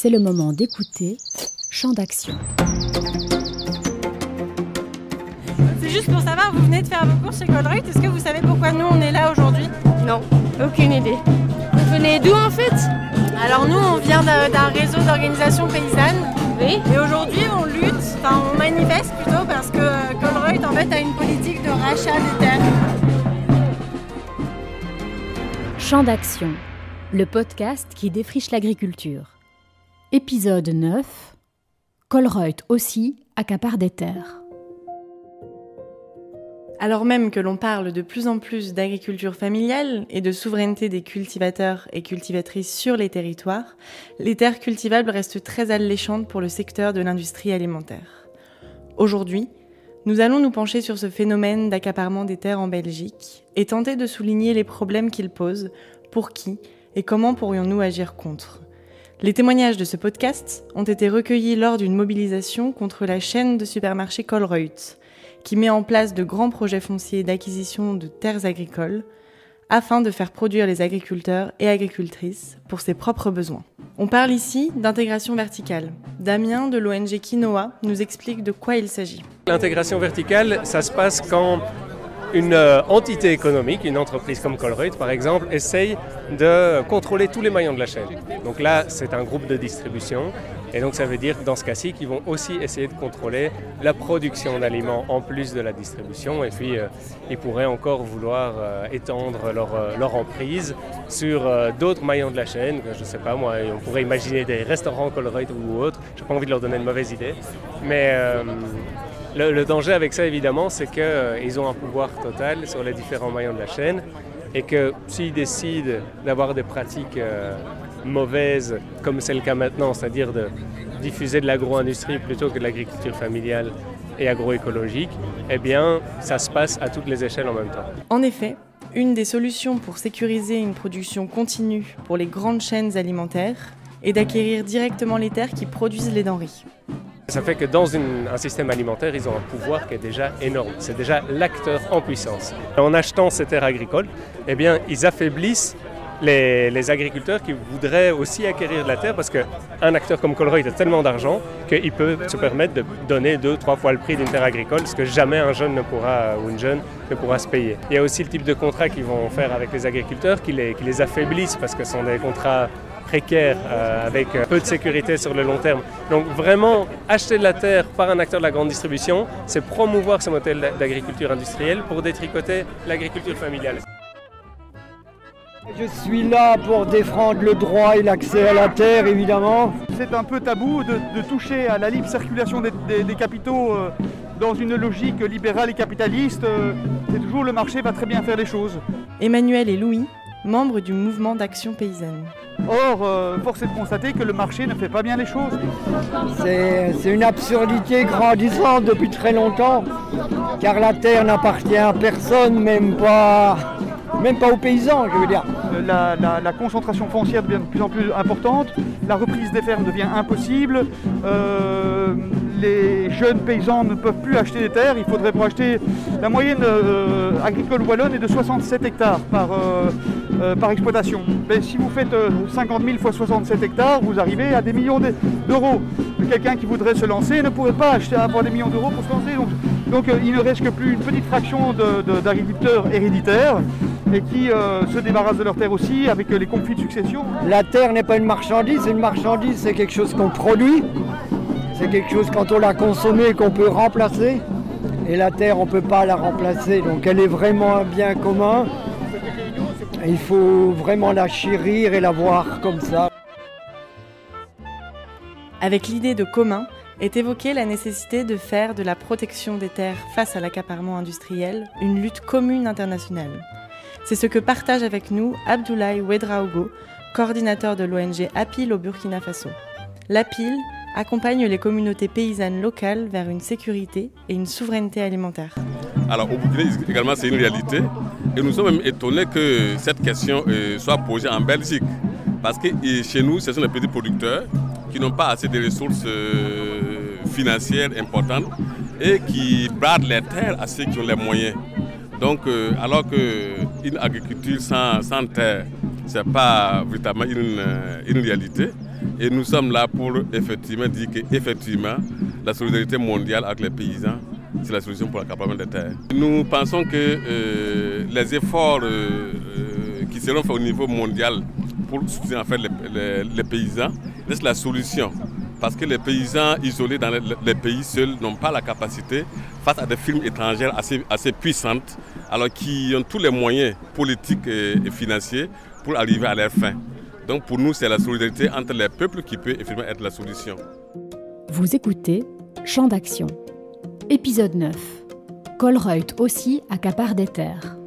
C'est le moment d'écouter Champ d'action. C'est juste pour savoir, vous venez de faire vos courses chez Colruyt, est-ce que vous savez pourquoi nous on est là aujourd'hui? Non, aucune idée. Vous venez d'où en fait? Alors nous on vient d'un réseau d'organisations paysannes. Oui. Et aujourd'hui on lutte, on manifeste plutôt parce que Colruyt en fait a une politique de rachat des terres. Champ d'action, le podcast qui défriche l'agriculture. Épisode 9. Colruyt aussi accapare des terres. Alors même que l'on parle de plus en plus d'agriculture familiale et de souveraineté des cultivateurs et cultivatrices sur les territoires, les terres cultivables restent très alléchantes pour le secteur de l'industrie alimentaire. Aujourd'hui, nous allons nous pencher sur ce phénomène d'accaparement des terres en Belgique et tenter de souligner les problèmes qu'il pose, pour qui et comment pourrions-nous agir contre. Les témoignages de ce podcast ont été recueillis lors d'une mobilisation contre la chaîne de supermarchés Colruyt, qui met en place de grands projets fonciers d'acquisition de terres agricoles afin de faire produire les agriculteurs et agricultrices pour ses propres besoins. On parle ici d'intégration verticale. Damien de l'ONG Quinoa nous explique de quoi il s'agit. L'intégration verticale, ça se passe quand une entité économique, une entreprise comme Colruyt par exemple, essaye de contrôler tous les maillons de la chaîne. Donc là, c'est un groupe de distribution. Et donc ça veut dire que dans ce cas-ci, qu'ils vont aussi essayer de contrôler la production d'aliments en plus de la distribution. Et puis ils pourraient encore vouloir étendre leur emprise sur d'autres maillons de la chaîne. Je ne sais pas moi, on pourrait imaginer des restaurants Colruyt ou autres. Je n'ai pas envie de leur donner une mauvaise idée. Mais le danger avec ça évidemment, c'est qu'ils ont un pouvoir total sur les différents maillons de la chaîne. Et que s'ils décident d'avoir des pratiques mauvaises, comme c'est le cas maintenant, c'est-à-dire de diffuser de l'agro-industrie plutôt que de l'agriculture familiale et agroécologique, eh bien, ça se passe à toutes les échelles en même temps. En effet, une des solutions pour sécuriser une production continue pour les grandes chaînes alimentaires est d'acquérir directement les terres qui produisent les denrées. Ça fait que dans un système alimentaire, ils ont un pouvoir qui est déjà énorme. C'est déjà l'acteur en puissance. En achetant ces terres agricoles, eh bien, ils affaiblissent les agriculteurs qui voudraient aussi acquérir de la terre parce qu'un acteur comme Colruyt a tellement d'argent qu'il peut se permettre de donner 2-3 fois le prix d'une terre agricole, ce que jamais un jeune ou une jeune ne pourra se payer. Il y a aussi le type de contrat qu'ils vont faire avec les agriculteurs qui les affaiblissent parce que ce sont des contrats précaires avec peu de sécurité sur le long terme. Donc vraiment, acheter de la terre par un acteur de la grande distribution, c'est promouvoir ce modèle d'agriculture industrielle pour détricoter l'agriculture familiale. Je suis là pour défendre le droit et l'accès à la terre, évidemment. C'est un peu tabou de toucher à la libre circulation des capitaux dans une logique libérale et capitaliste. C'est toujours le marché va très bien faire les choses. Emmanuel et Louis, membres du mouvement d'action paysanne. Or, force est de constater que le marché ne fait pas bien les choses. C'est une absurdité grandissante depuis très longtemps, car la terre n'appartient à personne, même pas aux paysans, je veux dire. La concentration foncière devient de plus en plus importante, la reprise des fermes devient impossible, les jeunes paysans ne peuvent plus acheter des terres, il faudrait pour acheter, la moyenne agricole wallonne est de 67 hectares par exploitation. Mais si vous faites 50 000 fois 67 hectares, vous arrivez à des millions d'euros. Quelqu'un qui voudrait se lancer ne pourrait pas avoir des millions d'euros pour se lancer. Donc il ne reste que plus une petite fraction d'agriculteurs héréditaires et qui se débarrassent de leur terre aussi avec les conflits de succession. La terre n'est pas une marchandise, c'est quelque chose qu'on produit, c'est quelque chose quand on l'a consommé qu'on peut remplacer. Et la terre, on ne peut pas la remplacer, donc elle est vraiment un bien commun. Il faut vraiment la chérir et la voir comme ça. Avec l'idée de commun, est évoquée la nécessité de faire de la protection des terres face à l'accaparement industriel une lutte commune internationale. C'est ce que partage avec nous Abdoulaye Ouedraogo, coordinateur de l'ONG APIL au Burkina Faso. L'APIL accompagne les communautés paysannes locales vers une sécurité et une souveraineté alimentaire. Alors au Burkina également c'est une réalité et nous sommes même étonnés que cette question soit posée en Belgique parce que chez nous ce sont les petits producteurs qui n'ont pas assez de ressources financières importantes et qui bradent les terres à ceux qui ont les moyens. Donc alors qu'une agriculture sans terre Ce n'est pas véritablement une réalité. Et nous sommes là pour effectivement dire qu'effectivement, la solidarité mondiale avec les paysans, c'est la solution pour l'accaparement des terres. Nous pensons que les efforts qui seront faits au niveau mondial pour soutenir en fait les paysans restent la solution. Parce que les paysans isolés dans les pays seuls n'ont pas la capacité, face à des firmes étrangères assez puissantes, alors qui ont tous les moyens politiques et financiers pour arriver à leur fin. Donc pour nous, c'est la solidarité entre les peuples qui peut effectivement être la solution. Vous écoutez Champ d'action. Épisode 9. Colruyt aussi accapare des terres.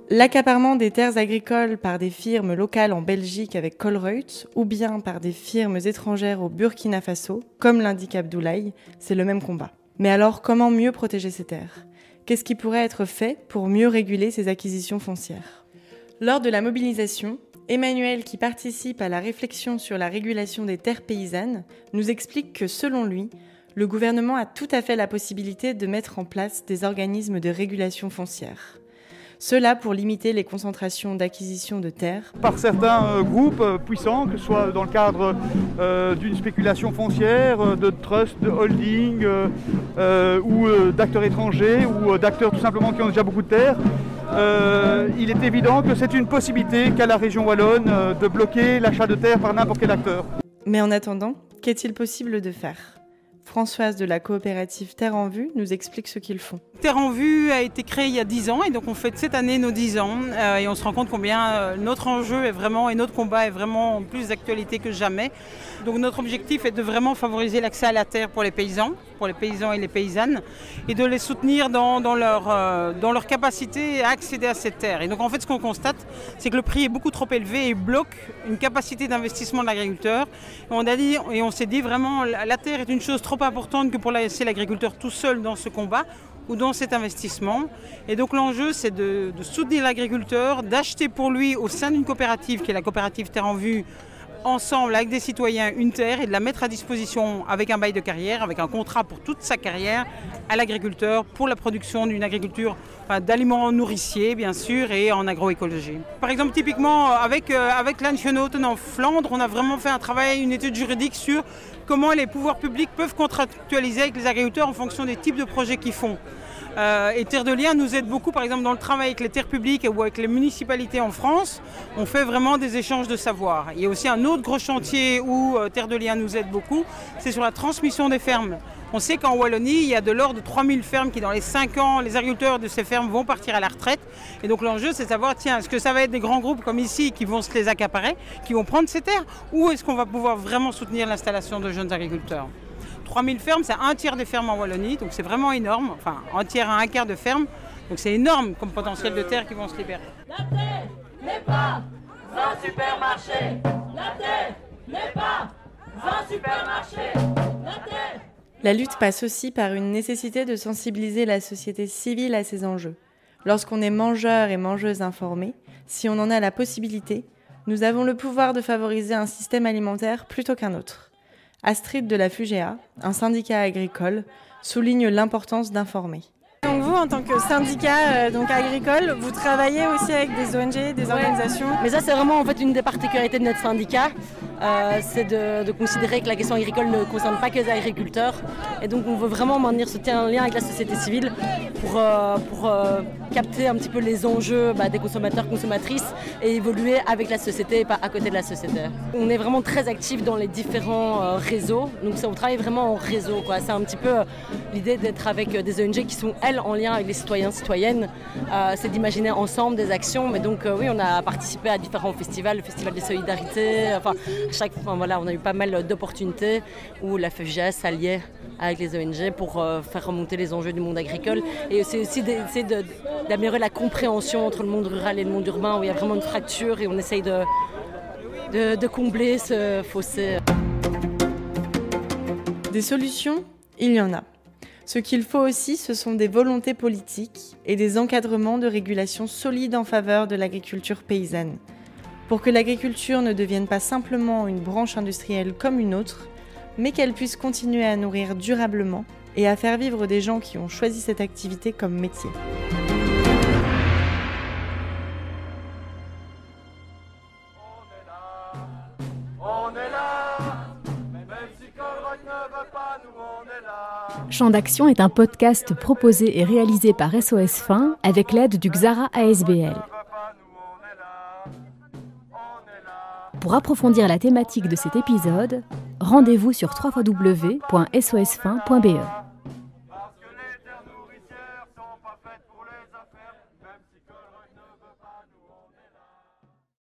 L'accaparement des terres agricoles par des firmes locales en Belgique avec Colruyt ou bien par des firmes étrangères au Burkina Faso, comme l'indique Abdoulaye, c'est le même combat. Mais alors, comment mieux protéger ces terres ? Qu'est-ce qui pourrait être fait pour mieux réguler ces acquisitions foncières ? Lors de la mobilisation, Emmanuel, qui participe à la réflexion sur la régulation des terres paysannes, nous explique que selon lui, le gouvernement a tout à fait la possibilité de mettre en place des organismes de régulation foncière. Cela pour limiter les concentrations d'acquisition de terres. Par certains groupes puissants, que ce soit dans le cadre d'une spéculation foncière, de trusts, de holding, ou d'acteurs étrangers, ou d'acteurs tout simplement qui ont déjà beaucoup de terres. Il est évident que c'est une possibilité qu'a la région wallonne de bloquer l'achat de terres par n'importe quel acteur. Mais en attendant, qu'est-il possible de faire ? Françoise de la coopérative Terre en Vue nous explique ce qu'ils font. Terre en Vue a été créée il y a 10 ans et donc on fête cette année nos 10 ans et on se rend compte combien notre enjeu est vraiment et notre combat est vraiment plus d'actualité que jamais. Donc notre objectif est de vraiment favoriser l'accès à la terre pour les paysans et les paysannes et de les soutenir dans leur capacité à accéder à cette terre. Et donc en fait ce qu'on constate c'est que le prix est beaucoup trop élevé et bloque une capacité d'investissement de l'agriculteur. Et on s'est dit vraiment la terre est une chose trop importante que pour laisser l'agriculteur tout seul dans ce combat ou dans cet investissement. Et donc l'enjeu c'est de soutenir l'agriculteur, d'acheter pour lui au sein d'une coopérative qui est la coopérative Terre en Vue, ensemble avec des citoyens une terre et de la mettre à disposition avec un bail de carrière, avec un contrat pour toute sa carrière à l'agriculteur pour la production d'une agriculture d'aliments nourriciers bien sûr et en agroécologie. Par exemple typiquement avec Landgenoten en Flandre, on a vraiment fait un travail, une étude juridique sur comment les pouvoirs publics peuvent contractualiser avec les agriculteurs en fonction des types de projets qu'ils font. Et Terre de Liens nous aide beaucoup, par exemple dans le travail avec les terres publiques ou avec les municipalités en France, on fait vraiment des échanges de savoir. Il y a aussi un autre gros chantier où Terre de Liens nous aide beaucoup, c'est sur la transmission des fermes. On sait qu'en Wallonie, il y a de l'ordre de 3000 fermes qui dans les 5 ans, les agriculteurs de ces fermes vont partir à la retraite. Et donc l'enjeu c'est de savoir, tiens, est-ce que ça va être des grands groupes comme ici qui vont se les accaparer, qui vont prendre ces terres, ou est-ce qu'on va pouvoir vraiment soutenir l'installation de jeunes agriculteurs ? 3000 fermes, c'est un tiers des fermes en Wallonie, donc c'est vraiment énorme, enfin un tiers à un quart de fermes, donc c'est énorme comme potentiel de terres qui vont se libérer. La terre n'est pas un supermarché. La terre n'est pas un supermarché. La terre. La lutte passe aussi par une nécessité de sensibiliser la société civile à ces enjeux. Lorsqu'on est mangeur et mangeuse informés, si on en a la possibilité, nous avons le pouvoir de favoriser un système alimentaire plutôt qu'un autre. Astrid de la Fugea, un syndicat agricole, souligne l'importance d'informer. Donc vous, en tant que syndicat agricole, vous travaillez aussi avec des ONG, des organisations. Mais ça, c'est vraiment en fait une des particularités de notre syndicat. C'est de considérer que la question agricole ne concerne pas que les agriculteurs. Et donc on veut vraiment maintenir ce lien avec la société civile pour capter un petit peu les enjeux des consommateurs, consommatrices et évoluer avec la société et pas à côté de la société. On est vraiment très actifs dans les différents réseaux. Donc on travaille vraiment en réseau, quoi. C'est un petit peu l'idée d'être avec des ONG qui sont, elles, en lien avec les citoyens, citoyennes. C'est d'imaginer ensemble des actions. Mais donc oui, on a participé à différents festivals, le Festival des Solidarités. On a eu pas mal d'opportunités où la FGS s'alliait avec les ONG pour faire remonter les enjeux du monde agricole. Et c'est aussi d'essayer d'améliorer la compréhension entre le monde rural et le monde urbain où il y a vraiment une fracture et on essaye de combler ce fossé. Des solutions, il y en a. Ce qu'il faut aussi, ce sont des volontés politiques et des encadrements de régulation solides en faveur de l'agriculture paysanne. Pour que l'agriculture ne devienne pas simplement une branche industrielle comme une autre, mais qu'elle puisse continuer à nourrir durablement et à faire vivre des gens qui ont choisi cette activité comme métier. Champ d'action est un podcast proposé et réalisé par SOS Fin avec l'aide du Xara ASBL. Pour approfondir la thématique de cet épisode, rendez-vous sur www.sosfin.be.